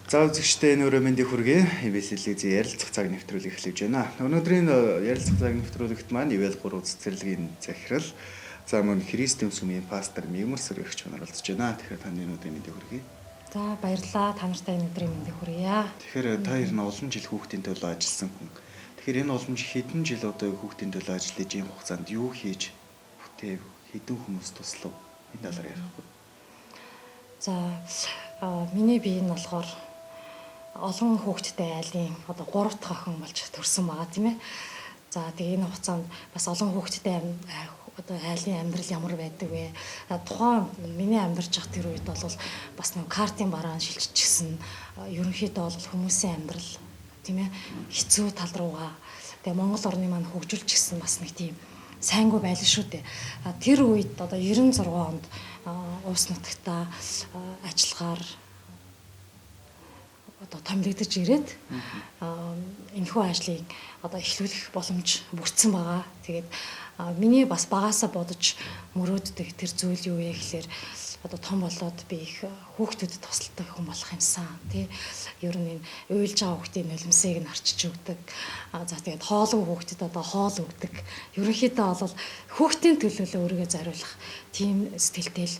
За үзэгчдээ энэ өрөө мэндийг хүргэе. EBS-ийн ярилцах цаг нэвтрүүлэг эхлэж байна. Өнөөдрийн ярилцах цаг нэвтрүүлэгт маань ивэл 3 цэцэрлэгийн захирал за мөн Христийн сүмийн пастор Мигмар Сөрөгч оролцож байна. Тэгэхээр таны өнөөдрийн мэндийг хүргэе. За баярлалаа. Та нартай өнөөдрийн мэндийг хүргье. Тэгэхээр та ер нь олон жил хүүхдийн төлөө ажилласан хүн. Тэгэхээр энэ олон хэдэн жил одоо хүүхдийн төлөө ажиллаж ийм хугацаанд юу хийж бүтээв? Хэдэн хүмүүс туслав? Энэ талаар ярихгүй. За миний бие нь болохоор олон хүүхэдтэй айлын одоо 3 дахь охин болж төрсөн байгаа тийм ээ. За тэгээ энэ хугацаанд бас олон хүүхэдтэй одоо айлын амьдрал ямар байдаг вэ? Тухайн миний амьдарч байгаа тэр үед бол бас нэг картын бараан шилжчихсэн. Ерөнхийдөө бол хүмүүсийн амьдрал тийм ээ хэцүү тал руугаа тэгээ Монгол орны маань хөгжүүлчихсэн бас нэг тийм сайнгүй байлаа шүү дээ. Тэр үед одоо 96 онд Улс нутагта ажиллагаар одоо томилогдож ирээд энэхүү ажлыг одоо эхлүүлэх боломж бүрдсэн байгаа. Тэгээд миний бас багаасаа бодож мөрөөддөг тэр зүйл юу вэ гэхээр одоо том болоод би их хүүхдүүдэд тусалдаг хүн болох юмсан тий. Ер нь энэ уйлж байгаа хүүхдийн нулимсыг нь арчиж өгдөг. За тэгээд хоолой хүүхдэд одоо хоол өгдөг. Ерөнхийдөө бол хүүхдийн төлөөлөл өөрийгөө зориулах тийм сэтгэлтэй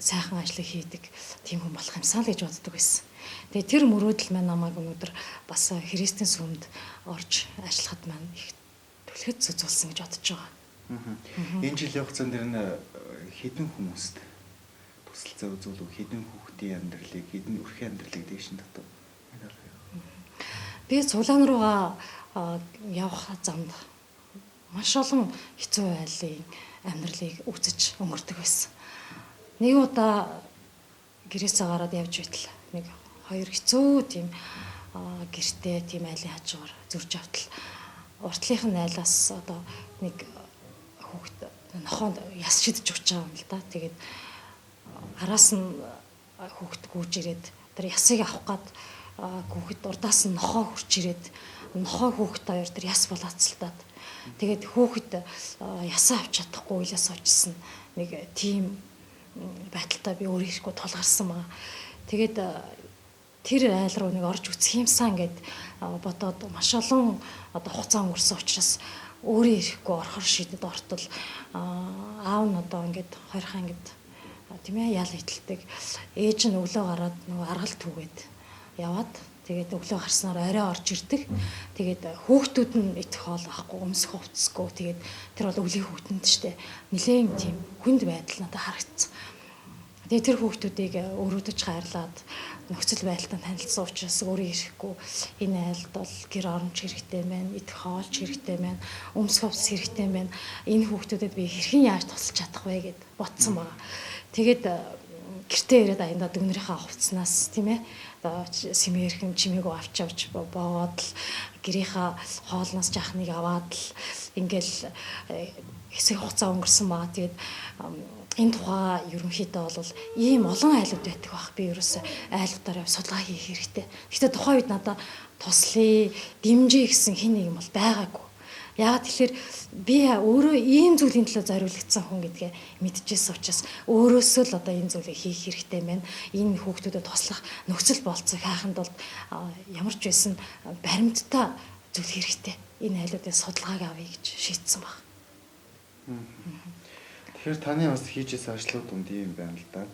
сайхан ажлыг хийдэг тийм хүн болох юмсан л гэж боддог байсан. Тэгээ тэр мөрөөдөл маань намайг өнөөдөр бас Христийн сүмд орж ажиллахад маань их түлхэц зүзүүлсэн гэж бодож байгаа. Энэ жилийн хугацаанд дэр нь хэдэн хүмүүст тусалцаа үзүүлв, хэдэн хүүхдийн амьдралыг, хэдэн өрхийн амьдралыг дэвшин татав. Би цуглаан руугаа явах замд маш олон хэцүү байдлын амьдралыг үзэж өнгөрдөг байсан. Нэг удаа гэрээсээ гараад явж байтал нэг хоёр хэцүү тийм гэртээ тийм айлын хажуугаар зурж автал уртлынх нь айлаас одоо нэг хүүхэд нохоонд яс шидэж өгч байгаа юм л да. Тэгээд араас нь хүүхэд гүйж ирээд тэр ясыг авах гад хүүхэд урдаас нь нохоо хурч ирээд нохоо хүүхэд хоёр тэр яс болоцолдоод тэгээд хүүхэд ясаа авч чадахгүй уйлаас очсон нэг тийм байдалтай би өөрөө ирэхгүй тулгарсан байгаа. Тэгээд тэр айл руу нэг орж үсэх юмсан гэд бодоод маш олон одоо хугацаа өнгөрсөн учраас өөрөө ирэхгүй орохор шийдэд ортол аав нь одоо ингээд хоёрхан ингээд тийм ээ ял хитэлдэг ээж нь өглөө гараад нөгөө аргал түгээд яваад тэгээд өглөө гарснаар орой орж ирдэг. Тэгээд хүүхдүүд нь идэх хоол авахгүй өмсөх хувцсгүй тэгээд тэр бол өвлийн хүүхдэнд штэ нилээн тийм хүнд байдал надад харагдсан. Тэгээд тэр хүүхдүүдийг өрөөдөж хайрлаад нөхцөл байдалтай танилцсан учраас өөрөө ирэхгүй энэ айлд бол гэр оромж хэрэгтэй байна, идэх хоолч хэрэгтэй байна, өмсөх хувцас хэрэгтэй байна. Энэ хүүхдүүдэд би хэрхэн яаж тусалж чадах вэ гэд бодсон байгаа. Тэгээд гэртээ ирээд аяндаа дүнрийнхаа хувцснаас тийм ээ симээрхэн чимээгөө авч боогоод л гэрийнхаа хоолноос жахныг аваад л ингээл хэсэг хугацаа өнгөрсөн байгаа. Тэгээд энэ тухай ерөнхийдөө бол ийм олон айлууд байдаг байх. Би ерөөсөө айлуудаараа судалгаа хийх хэрэгтэй. Гэхдээ тухайн үед надад туслая, дэмжиж гэсэн хэн нэг юм бол байгаагүй. Яагаад тэгэхээр би өөрөө ийм зүйлийн төлөө зориулагдсан хүн гэдгээ мэдчихсэн учраас өөрөөсөө л одоо энэ зүйлийг хийх хэрэгтэй байна. Энэ хүүхдүүдэд туслах нөхцөл болцоог хааханд бол ямар ч байсан баримттай зүйл хэрэгтэй. Энэ айлуудын судалгааг авъя гэж шийдсэн баг. Тэгэхээр таны бас хийжсэн ажлууд дунд юм байна л да.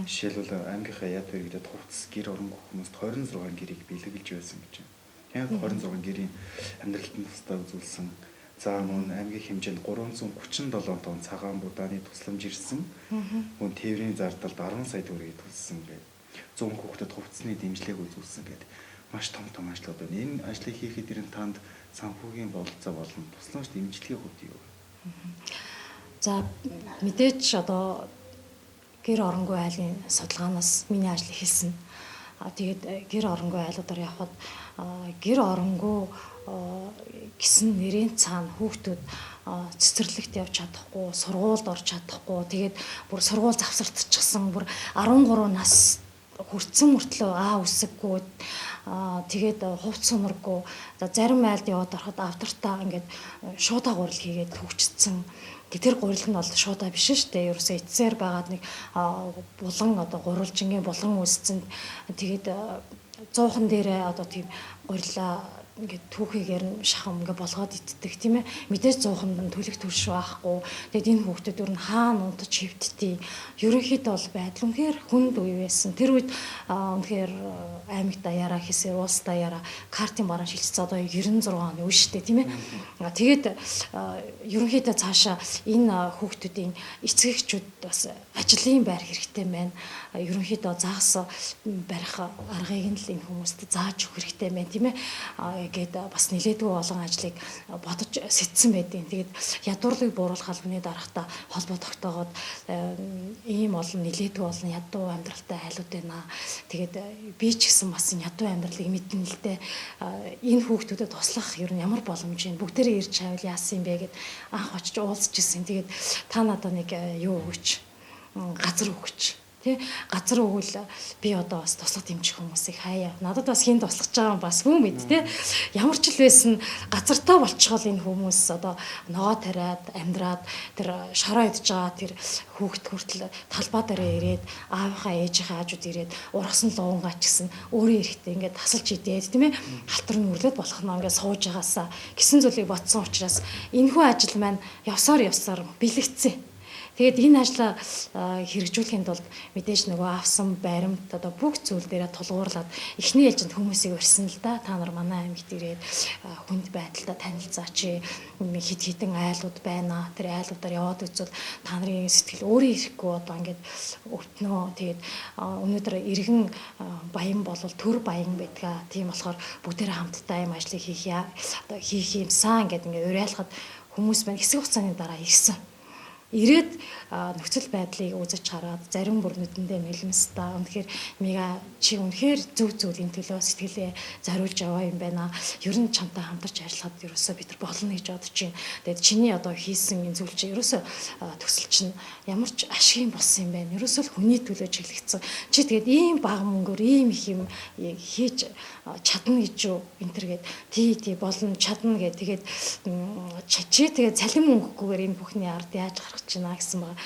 Жишээлбэл аймгийнхаа яд хэрэгдэд хувцас гэр оронгүй хүмүүст 26 гэрийг бэлгэлж байсан гэж байна. Яг 26 гэрийн амьдралд нь тусдаа үзүүлсэн. За мөн аймгийн хэмжээнд 337 тонн цагаан будааны тусламж ирсэн. Мөн тээврийн зардалд 10 сая төгрөгийг төлсөн гэдэг. 100 хүүхдэд хувцсны дэмжлэг үзүүлсэн гэдэг. Маш том ажлууд байна. Энэ ажлыг хийхэд ирэн танд санхүүгийн бололцоо болон тусламж дэмжлэгийн хувьд юу вэ? За мэдээч одоо гэр оронгүй айлын судалгаанаас миний ажил эхэлсэн. Тэгээд гэр оронгүй айлуудаар явхад гэр оронгүй гэсэн нэрийн цаана хүүхдүүд цэцэрлэгт явж чадахгүй, сургуульд орж чадахгүй, тэгээд бүр сургууль завсартчихсан, бүр 13 нас хүрсэн мөртлөө үсэггүй, тэгээд хувц сумаргүй, за зарим айлд яваад ороход авдартаа ингээд шуудаа гурил хийгээд хөвчтсөн. Тэр гурил нь бол шуудаа биш шүү дээ. Ерөөсөө эцсээр байгаад нэг булан одоо гурвалжингийн булан үүсцэн тэгээд 100хан дээрээ одоо тийм гурилаа ингээд түүхийгээр нь шахам ингээд болгоод итдэг тийм ээ. Мэдээж 100хан нь төлөх төрш байхгүй. Тэгээд энэ хүүхдүүд өөр нь хаана унтаж хөвдтий. Ерөнхийдөө бол байдал үнэхээр хүнд үе байсан. Тэр үед үнэхээр аймаг даяараа хийсээр улс даяараа картын бараан шилжсэн одоо 96 оны үе шүү дээ тийм ээ. Тэгээд ерөнхийдөө цаашаа энэ хүүхдүүдийн эцэгчүүд бас ажлын байр хэрэгтэй байна. Ерөнхийдөө заагс барих аргыг нь л энэ хүмүүст зааж өгөх хэрэгтэй байна тийм ээ. Гээд бас нэлээдгүй олон ажлыг бодож сэтсэн байдیں۔ Тэгээд ядуурлыг бууруулах албаны дараахта холбоо тогтоогоод ийм олон нэлээдгүй олон ядуу амьдралтай айлууд байна. Тэгээд би ч гэсэн бас ядуу амьдралыг мэднэ л дээ. Энэ хүүхдүүдэд туслах ер нь ямар боломж юм бүгдээрээ ирж чавал яасан юм бэ гэд анх очиж уулзж ирсэн. Тэгээд та надад нэг юу өгөөч, газар өгөөч. Тэ газар өгвөл би одоо бас туслах дэмжих хүмүүсийг хаяа. Надад бас хин туслах байгаа юм бас хүн мэд тэ. Ямар ч л байсан газартаа болчихвол энэ хүмүүс одоо ногоо тариад амьдраад тэр шороо идж байгаа тэр хүүхд хүртэл талбай дээр ирээд аавынхаа ээжийнхээ хажууд ирээд ургасан луунгаа ч гэсэн өөрийн эрэхтэй ингээд тасалж идээд тийм ээ. Халтар нүрлээд болох нь ингээд сууж байгаасаа гисэн зүйлийг ботсон учраас энэхүү ажил маань явсаар бэлэгдсэн. Тэгээд энэ ажлаа хэрэгжүүлэхэд бол мэдээж нөгөө авсан баримт одоо бүх зүйл дээрээ тулгуурлаад эхний ээлжинд хүмүүсийг урьсан л да. Та нар манай аймагт ирээд хүнд байдалтай танилцаач. Хид хідэн айлууд байна. Тэр айлуудаар яваад үзвэл та нарын сэтгэл өөрөө ирэхгүй одоо ингээд өвтнөө. Тэгээд өнөөдөр иргэн баян болвол төр баян байдгаа. Тийм болохоор бүгдээрээ хамтдаа юм ажлыг хийх юмсан ингээд уриалахад хүмүүс байна хэсэг хугацааны дараа ирсэн. Ирээд нөхцөл байдлыг үзэж хараад зарим бүр нүдэндээ мэлмэстаа үнэхээр мига чи үнэхээр зөв энэ төлөө сэтгэлээ зориулж яваа юм байна. Ер нь чамтай хамтарч ажиллахад ерөөсөө бид нар болно гэж бодож байна. Тэгээд чиний одоо хийсэн энэ зүйл чи ерөөсөө төсөл чинь ямар ч ашиг болсон юм байна. Ерөөсөө л хүний төлөө чиглэгдсэн. Чи тэгээд ийм бага мөнгөөр ийм их юм хийж чадна гэж юу энэ төргээд тий болно чадна гэх тэгээд чи тэгээд цалин мөнгөгүйгээр энэ бүхний ард яаж гарах чина гэсэн байгаа.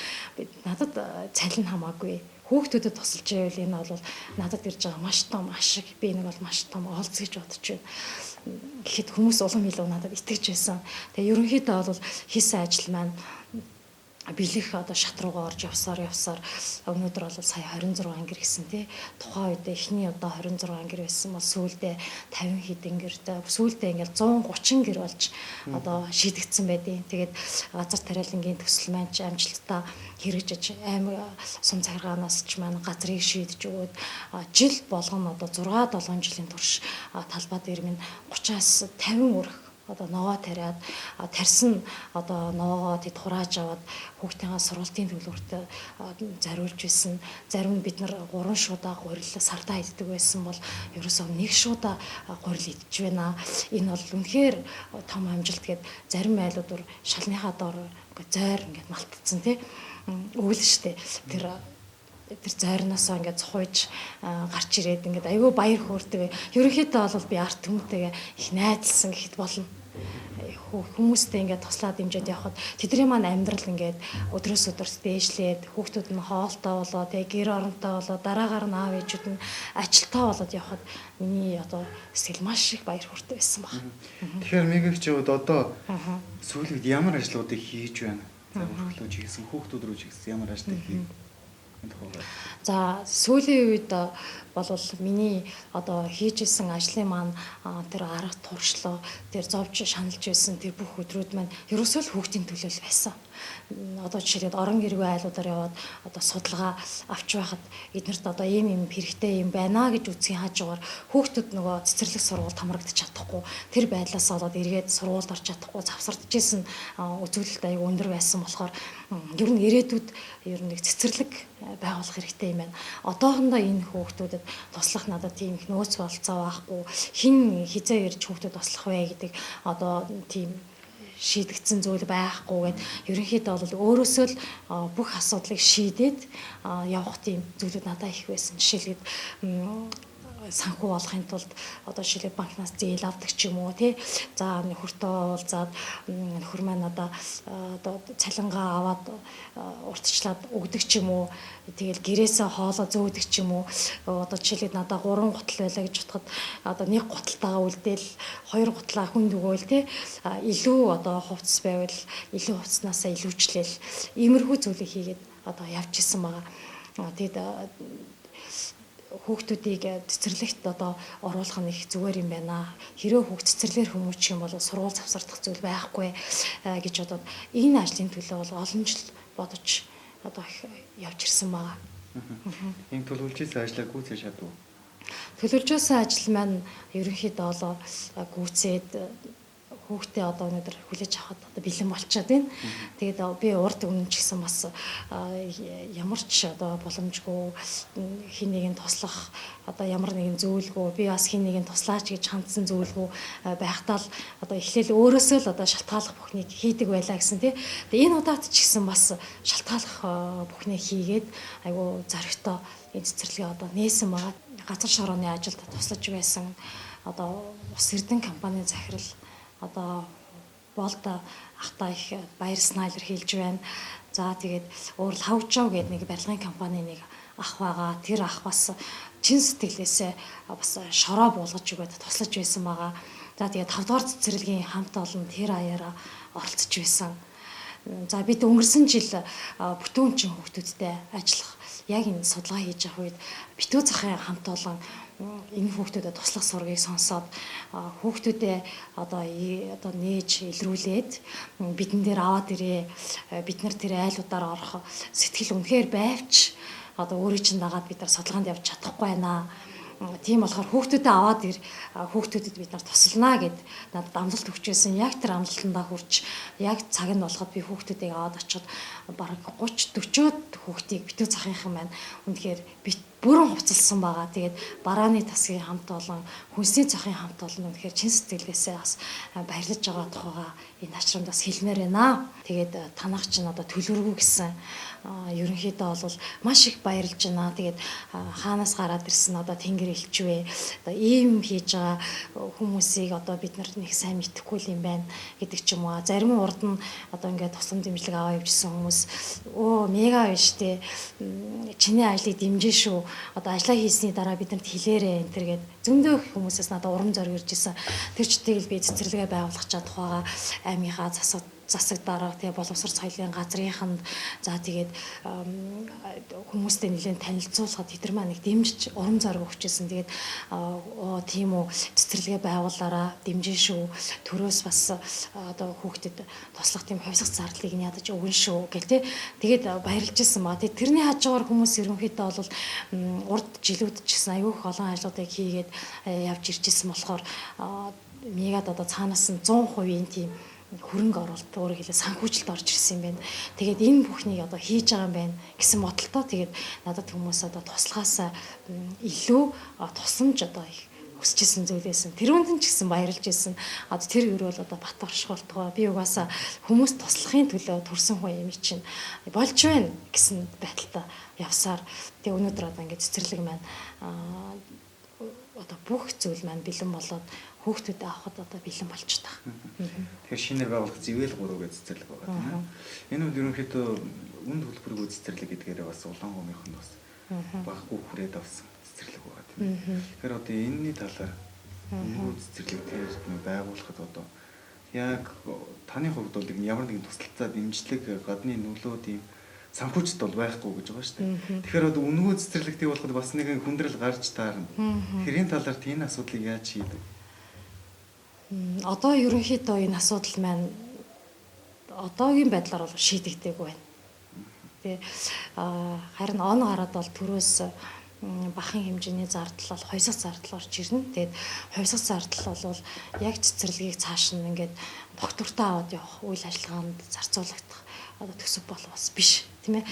Надад цалин хамаагүй. Хүүхдүүдэд тусалж байвал энэ бол надад ирж байгаа маш том ашиг. Би энэ бол маш том олз гэж бодож байна. Гэхэд хүмүүс улам илүү надад итгэж байсан. Тэгээ ерөнхийдөө бол хийсэн ажил маань бэлэх одоо шат руугаа орж явсаар өнөөдөр бол сая 26 ангир гэсэн тий. Тухайн үед эхний одоо 26 ангир байсан бол сүүлдээ 50 хэдэн гэртэй сүүлдээ ингээл 130 гэр болж одоо шийдэгдсэн байдیں۔ Тэгээд газар тариалангийн төсөл маань ч амжилттай хэрэгжиж аймаг сум захиргаанаас ч маань газрыг шийдэж өгөөд жил болгоно одоо 6-7 жилийн турш талбай дээр минь 30-аас 50 өрх одоо ногоо тариад тарьсан одоо ногоогоо тэд хурааж аваад хүүхдийнхээ сургалтын төлбөрт зориулж байсан. Зарим нь бид нар 3 шуудаа гурил сардаа иддэг байсан бол ерөөсөө 1 шуудаа гурил идэж байна. Энэ бол үнэхээр том амжилт гээд зарим айлууд шалныхаа доор зойр ингээд малтцсан тий. Өгөл штэ тэр зойрноосоо ингээд цохойж гарч ирээд ингээд айгүй баяр хөөрдөг. Ерөнхийдөө бол би арт түмтэйгээ их найзлсан гэхэд болно. Хүмүүстэй ингээд туслаад дэмжиж явхад тэдний маань амьдрал ингээд өдрөөс өдөрт дээшлээд хүүхдүүд нь хоолтой болоод гэр оронтой болоод дараагаар нь аав ээжүүд нь ажилтаа болоод явхад миний одоо сэтгэл маш их баяр хөөртэй байсан баг. Тэгэхээр мигч яваад одоо сүүлд ямар ажлуудыг хийж байна? За өрхлөө чигсэн хүүхдүүд рүү чигсэн ямар ажлыг хийв? За сүүлийн үед болвол миний одоо хийж исэн ажлын маань тэр арга туршлага тэр зовж шаналж байсан тэр бүх өдрүүд маань ерөөсөө л хүүхдийн төлөө байсан. Одоо жишээлбэл орон гэргүй айлуудаар яваад одоо судалгаа авч байхад эднэрт одоо ийм хэрэгтэй юм байна гэж үзхийн хажуугаар хүүхдүүд нөгөө цэцэрлэг сургуульд хамрагдаж чадахгүй тэр байдлаас болоод эргээд сургуульд орж чадахгүй завсардажсэн үзүүлэлт аяг өндөр байсан болохоор ер нь ирээдүйд ер нь нэг цэцэрлэг байгуулах хэрэгтэй юм байна. Одоохондоо энэ хүүхдүүдэд туслах надад тийм их нөөц болцоо байхгүй. Хин хизээ ирж хүүхдэд туслах вэ гэдэг одоо тийм шийдэгдсэн зүйл байхгүйгээд ерөнхийдөө бол өөрөөсөө л бүх асуудлыг шийдээд явах тийм зүйлүүд надад их байсан. Жишээлбэл санхүү болохын тулд одоо жишээлбэл банкнаас зээл авдаг ч юм уу тий. За нөхөртөө уулзаад нөхөр маань одоо цалингаа аваад уртчлаад өгдөг ч юм уу. Тэгэл гэрээсээ хоолоо зөөдөг ч юм уу. Одоо жишээлбэл надаа 3 гутал байлаа гэж бодоход одоо 1 гуталтайгаа үлдээл 2 гутлаа хүнд өгөөл тий. Илүү одоо хувцас байвал илүү хувцаснасаа илүүчлээл иймэрхүү зүйлийг хийгээд одоо явж исэн байгаа. Тэгэд хүүхдүүдийг цэцэрлэгт одоо оруулах нь их зүгээр юм байна. Хэрэв хүүхд цэцэрлэр хүмүүжих юм бол сургууль завсардах зүйл байхгүй гэж бодоод энэ ажлын төлөө бол олон жил бодож одоо явж ирсэн байгаа. Энэ төлөвлөжсэн ажлаа гүйцээж чадв уу? Төлөвлөжсэн ажил маань ерөнхийдөө бол гүйцээд хүүхдээ одоо өнөөдөр хүлээж авахд одоо бэлэн болчиход байна. Тэгээд би урд өмнө ч гэсэн бас ямар ч одоо боломжгүй хин нэгэн туслах одоо ямар нэгэн зөвлөгөө би бас хин нэгэн туслаач гэж хандсан зөвлөгөө байхдаа л одоо эхлээл өөрөөсөө л одоо шалтгааллах бүхнийг хийдэг байлаа гэсэн тий. Тэгээд энэ удаад ч гэсэн бас шалтгааллах бүхнийг хийгээд айгу зоригтой энэ цэцэрлэгээ одоо нээсэн байгаа. Газар шорооны ажилд туслаж байсан одоо Ус Эрдэнэ компани захирал одоо болд ахта их баярснаа илэрхийлж байна. За тэгээд өөр Лавжоо гэдэг нэг барилгын компани нэг ах байгаа. Тэр ах бас чин сэтгэлээсээ бас шороо буулгаж өгөөд туслаж байсан байгаа. За тэгээд 5 дугаар цэцэрлэгийн хамт олон тэр аяараа оролцож байсан. За бид өнгөрсөн жил бүтүүнчин хүүхдүүдтэй ажиллах яг энэ судалгаа хийж авах үед битүү захын хамт олон энэ хүүхдүүдэд туслах сургийг сонсоод хүүхдүүдээ одоо нээж илрүүлээд бидэн дээр аваад ирээ бид нар тэр айлуудаар орох сэтгэл үнэхээр байвч одоо өөрийн чинь дагаад бид нар судалгаанд явж чадахгүй байна. Тийм болохоор хүүхдүүдэд аваад хүүхдүүдэд бид нар тусалнаа гэд надад амлалт өгчээсэн. Яг тэр амлалтандаа хүрч яг цаг нь болоход би хүүхдүүдийг аваад очиод бараг 30-40 хүүхдийг битүү захынхан маань үнэхээр бүрэн хувцалсан байгаа. Тэгээд барааны тасгийн хамт олон хүнсний цохын хамт олон үнэхээр чин сэтгэлээсээ бас баярлаж байгаа тухайга энэ ачрамд бас хэлмээр байна. Тэгээд танах чинь одоо төлөвлөгөө гэсэн ерөнхийдөө бол маш их баярлж байна. Тэгээд хаанаас гараад ирсэн одоо тэнгэр элчвэ. Одоо ийм хийж байгаа хүмүүсийг одоо бид нар нэг сайн мэдэхгүй юм байна гэдэг ч юм уу. Зарим урд нь одоо ингээд туслан дэмжлэг аваа явьжсэн хүмүүс өө мега биш те чиний ажлыг дэмжин шүү. Одоо ажиллаа хийсний дараа бидэнд хэлээрээ энэ төр гээд зөндөө хүмүүсээс надад урам зориг ирж исэн. Тэр ч тэгэл би цэцэрлэгээ байгуулах чадах байгаа аймынхаа засаг дарга тэгээ боловсрол соёлын газрынханд за тэгээд хүмүүстэй нэлээд танилцуулахад тэдэр маань нэг дэмжиж урам зориг өгчээсэн. Тэгээд тийм үү цэцэрлэгээ байгуулаараа дэмжин шүү. Төрөөс бас одоо хүүхдэд туслах тийм хувьсах зардлыг нь ядаж өгнө шүү гэл тэ. Тэгээд баярлж исэн ба. Тэгээд тэрний хажуугаар хүмүүс ерөнхийдөө бол урд жилүүд ч гэсэн аюух олон ажлуудыг хийгээд явж ирж исэн болохоор мегад одоо цаанаас нь 100% тийм хөрөнгө оруулалт өөрөөр хэлээ санхүүжилт орж ирсэн юм байна. Тэгээд энэ бүхнийг одоо хийж байгаа юм байна гэсэн бодолтой тэгээд надад хүмүүс одоо туслахаас илүү тусламж одоо их хүсэжсэн зүйлээсэн. Тэрүүнд нь ч гэсэн баярлж исэн. Одоо тэр өрөөл одоо бат орших болтгоо. Би угаасаа хүмүүс туслахын төлөө төрсэн хүн юм чинь болж байна гэсэн байдалтай явсаар тэгээ өнөөдөр одоо ингээд цэцэрлэг маань одоо бүх зүйл маань бэлэн болоод хүүхдүүдэд авахд одоо бэлэн болж байгаа. Тэгэхээр шинээр байгуулах зэвэл 3 гэж цэцэрлэг байгаа тийм ээ. Энэ үед ерөнхийдөө үнд хөлбөргүй цэцэрлэг гэдгээр бас улаан гомынхон бас баггүй хүрээд авсан цэцэрлэг байгаа тийм ээ. Тэгэхээр одоо энэний талаар үнд цэцэрлэг тэр байгуулахад одоо яг таны хувьд бол ямар нэгэн тусалцаа дэмжлэг гадны нөлөө тийм санхүүжилт бол байхгүй гэж байгаа шүү дээ. Тэгэхээр одоо үнгүү цэцэрлэгтэй болоход бас нэгэн хүндрэл гарч таарна. Тэгэхээр энэ талаар энэ асуудлыг яаж шийдэв? Одоо ерөнхийдөө энэ асуудал маань одоогийн байдлаар бол шийдэгдээгүй байна. Тэгээ харин он гараад бол төрөөс бахан хэмжээний зардал бол хувьсах зардал орж ирнэ. Тэгээд хувьсах зардал бол яг цэцэрлэгийг цааш нь ингээд доктортой аваад явах үйл ажиллагаанд зарцуулагдах одоо төсөв бол бас биш тийм ээ.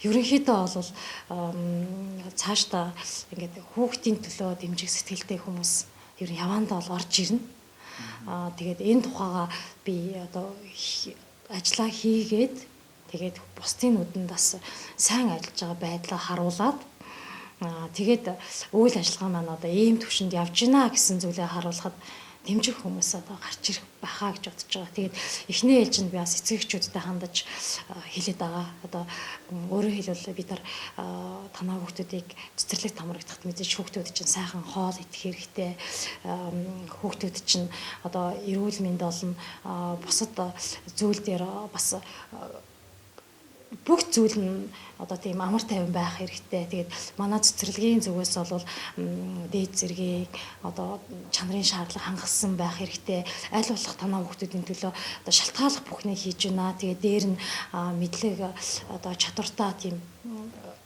Ерөнхийдөө бол цаашдаа ингээд хүүхдийн төлөө дэмжих сэтгэлтэй хүмүүс ер нь явандаа бол орж ирнэ. Тэгээд энэ тухайга би одоо ажиллаа хийгээд тэгээд бусдын нүдэнд бас сайн ажиллаж байгаа байдлаа харуулад Тэгээд үйл ажиллагаа маань одоо ийм төвшөнд явж гинэ гэсэн зүйлээ харуулхад дэмжих хүмүүс одоо гарч ирэх байхаа гэж бодож байгаа. Тэгээд эхний ээлжинд би бас эцэгчүүдтэй хандаж хэлээд байгаа. Одоо өөрөөр хэлбэл бид нар танаа хүүхдүүдийг цэцэрлэг тамрагдахад мэдээж хүүхдүүд чинь сайхан хоол идэх хэрэгтэй. Хүүхдүүд чинь одоо эрүүл мэнд болон бусад зүйл дээр бас бүх зүйл нь одоо тийм амар тайван байх хэрэгтэй. Тэгээд манай цэцэрлэгийн зүгээс бол дээд зэргийг одоо чанарын шаардлага хангасан байх хэрэгтэй. Аль болох танаа хүүхдүүдийн төлөө одоо шалтгааллах бүхнийг хийж байна. Тэгээд дээр нь мэдлэг одоо чадвартай тийм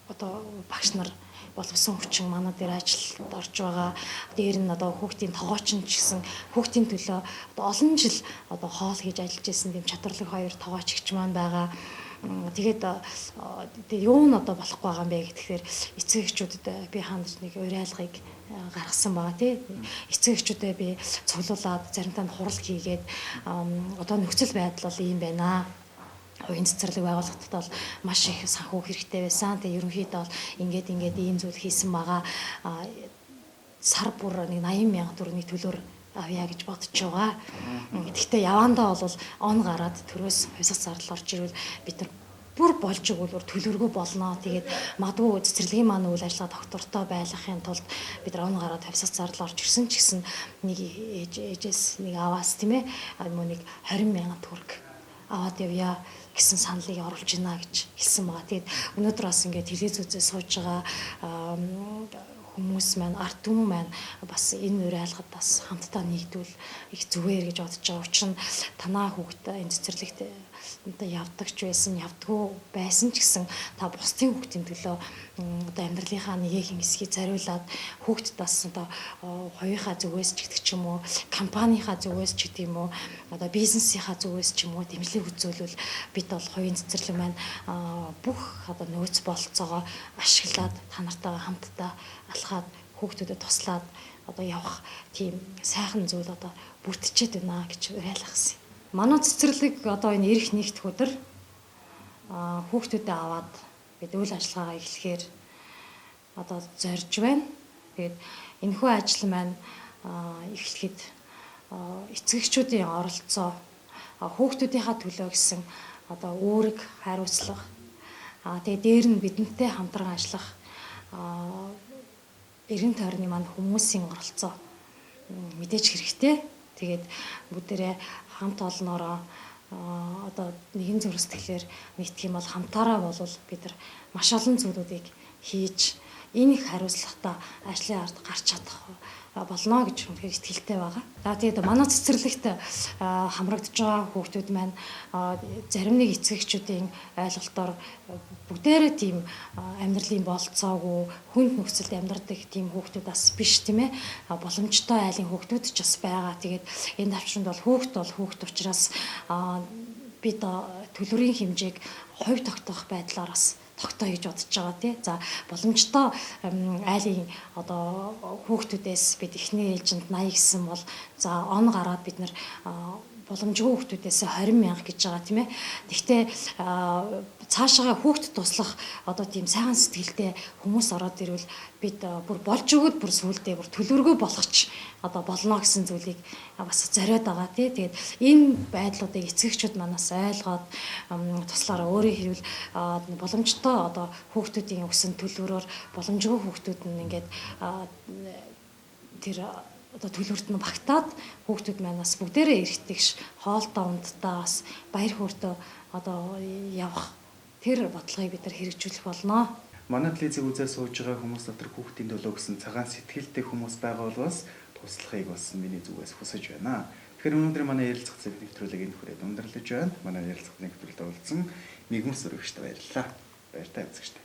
одоо багш нар боловсон хүчин манай дээр ажилд орж байгаа. Дээр нь одоо хүүхдийн тоогоочин ч гэсэн хүүхдийн төлөө одоо олон жил одоо хоол хийж ажиллаж байсан тийм чадварлаг хоёр тоогоочч маань байгаа. Тэгээд юу нь одоо болохгүй байгаа юм бэ гэхээр эцэг эхчүүдэд би хандж нэг уриалгыг гаргасан байгаа тий. Эцэг эхчүүдэд би цуглуулад заримдаа хурал хийгээд одоо нөхцөл байдал бол ийм байна. Хувийн цэцэрлэг байгууллагад бол маш их санхүү хэрэгтэй байсан. Тэгээ ерөнхийдөө бол ингээд ийм зүйл хийсэн байгаа. Сар бүр нэг 80,000 төгрөгийн төлөөр авъя гэж бодож байгаа. Гэхдээ явандаа бол он гараад төрөөс хувьсах зардал орж ирвэл бид нар бүр болж игэл төлөвлөгөө болно. Тэгээд магадгүй цэцэрлэгийн маань үйл ажиллагаа доктортой байлгахын тулд бид нар он гараад хувьсах зардал орж ирсэн ч гэсэн нэг ээжээс нэг аваас тийм ээ мөн нэг 20,000 төгрөг аваад явъя гэсэн саналыг оруулж гинэ гэж хэлсэн байгаа. Тэгээд өнөөдөр бас ингээд телевиз үзээ сууж байгаа хүмүүс маань ард түмэн маань бас энэ уриалгад бас хамтдаа нэгдвэл их зүгээр гэж бодож байгаа. Учир нь танаа хүүхд энэ цэцэрлэгт явдагч байсан, явдггүй байсан ч гэсэн та бусдын хүүхдийн төлөө одоо амьдралынхаа нэгэн хэсгийг зориулаад хүүхдэд бас одоо хоёрынхаа зүгээс ч гэдэг ч юм уу, компанийнхаа зүгээс ч гэдэг юм уу, одоо бизнесийнхаа зүгээс ч юм уу дэмжлэг үзүүлвэл бид бол хувийн цэцэрлэг маань бүх одоо нөөц бололцоогоо ашиглаад та нартайгаа хамтдаа алхаад хүүхдүүдэд туслаад одоо явах тийм сайхан зүйл одоо бүрдчихэд байна гэж уриалгасан. Манай цэцэрлэг одоо энэ эрх нэгдэх өдөр хүүхдүүдэд аваад бид үйл ажиллагаагаа эхлэхээр одоо зорж байна. Тэгээд энэхүү ажил маань эхлэхэд эцэгчүүдийн оролцоо хүүхдүүдийнхаа төлөө гэсэн одоо үүрэг хариуцлага тэгээд дээр нь бидэнтэй хамтран ажиллах эргэн тойрны маань хүмүүсийн оролцоо мэдээж хэрэгтэй. Тэгээд бүгдээрээ хамт олноороо одоо нэгэн зүрх сэтгэлээр нэгдэх юм бол хамтаараа болвол бид нар маш олон зүйлүүдийг хийж энэ их хариуцлагатай ажлын ард гарч чадах болно гэж үнэхээр итгэлтэй байгаа. За тэгээд манай цэцэрлэгт хамрагдж байгаа хүүхдүүд маань зарим нэг эцэгчүүдийн ойлголтоор бүгдээрээ тийм амьдралын бололцоогүй хүнд нөхцөлд амьдардаг тийм хүүхдүүд бас биш тийм ээ. Боломжтой айлын хүүхдүүд ч бас байгаа. Тэгээд энэ давчранд бол хүүхд учраас бид төлбөрийн хэмжээг хувь тогтоох байдлаар бас тогтоо гэж бодож байгаа тий. За боломжтой айлын одоо хүүхдүүдээс бид эхний ээлжинд 80 гэсэн бол за он гараад бид нар боломжгүй хүүхдүүдээс 20,000 гэж байгаа тийм ээ. Гэхдээ цаашаа хүүхдэд туслах одоо тийм сайхан сэтгэлтэй хүмүүс ороод ирвэл бид бүр болж өгöd бүр сүулдэ бүр төлөвлөгөө болгоч одоо болно гэсэн зүйлийг бас зориод байгаа тий. Тэгээд энэ байдлуудыг эцэгчүүд манаас ойлгоод туслаараа өөрийн хэрвэл боломжтой одоо хүүхдүүдийн өгсөн төлбөрөөр боломжгүй хүүхдүүд нь ингээд тэр одоо төлөвлөрт нь багтаад хүүхдүүд маань бас бүгдээрээ эргэтгэж хоолтой ундтаа бас баяр хөөртөө одоо явах тэр бодлогыг бид нар хэрэгжүүлэх болно. Манай телевизийг үзээр сууж байгаа хүмүүс дотор хүүхдийн төлөө гэсэн цагаан сэтгэлтэй хүмүүс байгаа болвол туслахыг бас миний зүгээс хүсэж байна. Тэгэхээр өнөөдөр манай ярилцах зэрэг нэвтрүүлэг энэ хүрээд өндөрлөж байна. Манай ярилцах нэвтрүүлэлд оролцсон Мигмус өргөжтэй баярлалаа. Баяртай үзэгчтэй.